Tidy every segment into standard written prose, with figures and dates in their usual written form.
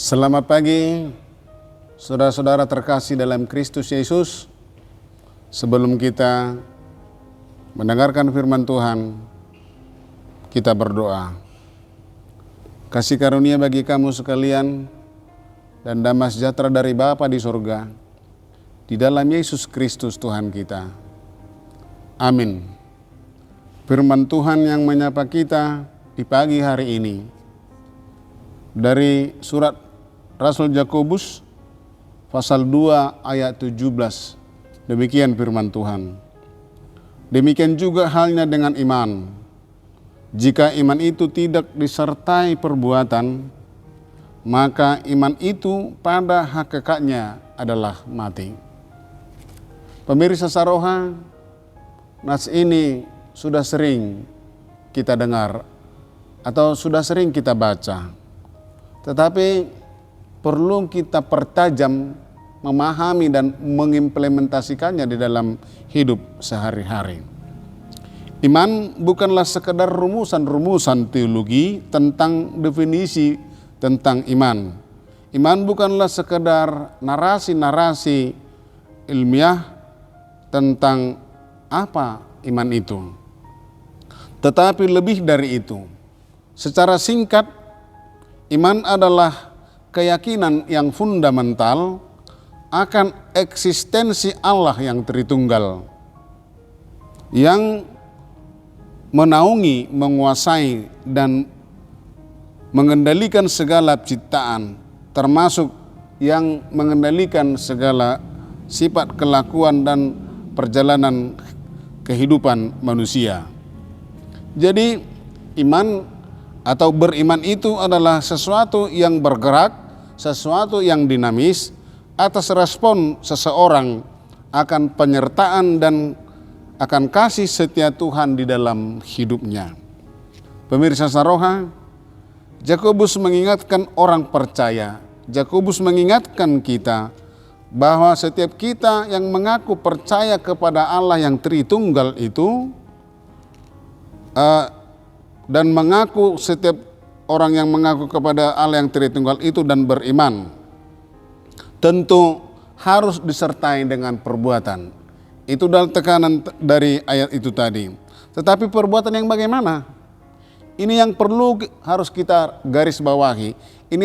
Selamat pagi, saudara-saudara terkasih dalam Kristus Yesus. Sebelum kita mendengarkan firman Tuhan, kita berdoa. Kasih karunia bagi kamu sekalian dan damai sejahtera dari Bapa di surga, di dalam Yesus Kristus Tuhan kita. Amin. Firman Tuhan yang menyapa kita di pagi hari ini dari surat Rasul Yakobus pasal 2 ayat 17. Demikian firman Tuhan. Demikian juga halnya dengan iman. Jika iman itu tidak disertai perbuatan, maka iman itu pada hakikatnya adalah mati. Pemirsa Saroha, nas ini sudah sering kita dengar atau sudah sering kita baca. Tetapi perlu kita pertajam memahami dan mengimplementasikannya di dalam hidup sehari-hari. Iman bukanlah sekedar rumusan-rumusan teologi tentang definisi tentang iman. Iman bukanlah sekedar narasi-narasi ilmiah tentang apa iman itu. Tetapi lebih dari itu. Secara singkat, iman adalah keyakinan yang fundamental akan eksistensi Allah yang Tritunggal, yang menaungi, menguasai, dan mengendalikan segala ciptaan, termasuk yang mengendalikan segala sifat kelakuan dan perjalanan kehidupan manusia. Jadi iman atau beriman itu adalah sesuatu yang bergerak, sesuatu yang dinamis atas respon seseorang akan penyertaan dan akan kasih setia Tuhan di dalam hidupnya. Pemirsa Saroha, Yakobus mengingatkan orang percaya. Yakobus mengingatkan kita bahwa setiap kita yang mengaku percaya kepada Allah yang Tritunggal itu dan mengaku, setiap orang yang mengaku kepada Allah yang Tritunggal itu dan beriman, tentu harus disertai dengan perbuatan. Itu adalah tekanan dari ayat itu tadi. Tetapi perbuatan yang bagaimana? Ini yang harus kita garis bawahi. Ini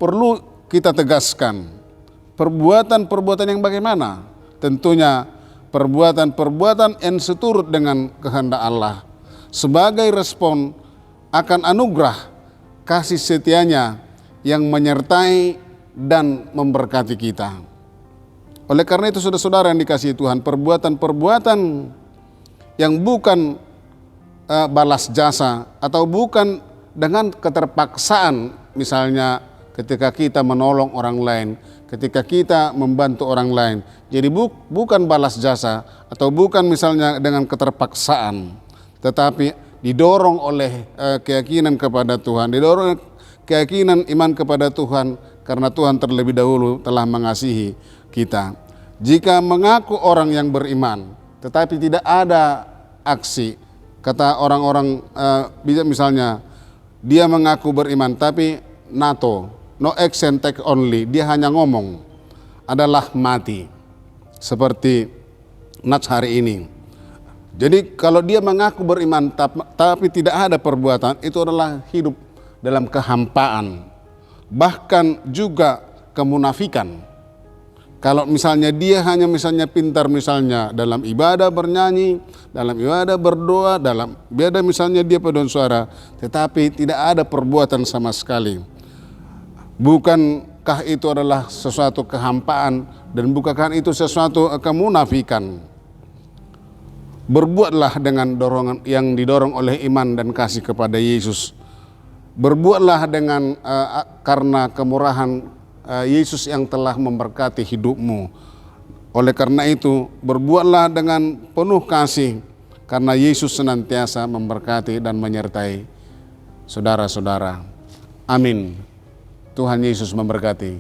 perlu kita tegaskan. Perbuatan-perbuatan yang bagaimana? Tentunya perbuatan-perbuatan yang seturut dengan kehendak Allah, sebagai respon akan anugerah kasih setianya yang menyertai dan memberkati kita. Oleh karena itu saudara-saudara yang dikasihi Tuhan, perbuatan-perbuatan yang bukan balas jasa atau bukan dengan keterpaksaan, misalnya ketika kita menolong orang lain, ketika kita membantu orang lain, jadi bukan balas jasa atau bukan misalnya dengan keterpaksaan, tetapi didorong oleh keyakinan kepada Tuhan, didorong keyakinan iman kepada Tuhan, karena Tuhan terlebih dahulu telah mengasihi kita. Jika mengaku orang yang beriman, tetapi tidak ada aksi, kata orang-orang misalnya dia mengaku beriman, tapi no action take only, dia hanya ngomong, adalah mati. Seperti Nats hari ini. Jadi kalau dia mengaku beriman tapi tidak ada perbuatan, itu adalah hidup dalam kehampaan. Bahkan juga kemunafikan. Kalau misalnya dia hanya misalnya pintar misalnya dalam ibadah bernyanyi, dalam ibadah berdoa, dalam ibadah misalnya dia paduan suara, tetapi tidak ada perbuatan sama sekali. Bukankah itu adalah sesuatu kehampaan dan bukankah itu sesuatu kemunafikan? Berbuatlah dengan dorongan yang didorong oleh iman dan kasih kepada Yesus. Berbuatlah dengan karena kemurahan Yesus yang telah memberkati hidupmu. Oleh karena itu, berbuatlah dengan penuh kasih karena Yesus senantiasa memberkati dan menyertai saudara-saudara. Amin. Tuhan Yesus memberkati.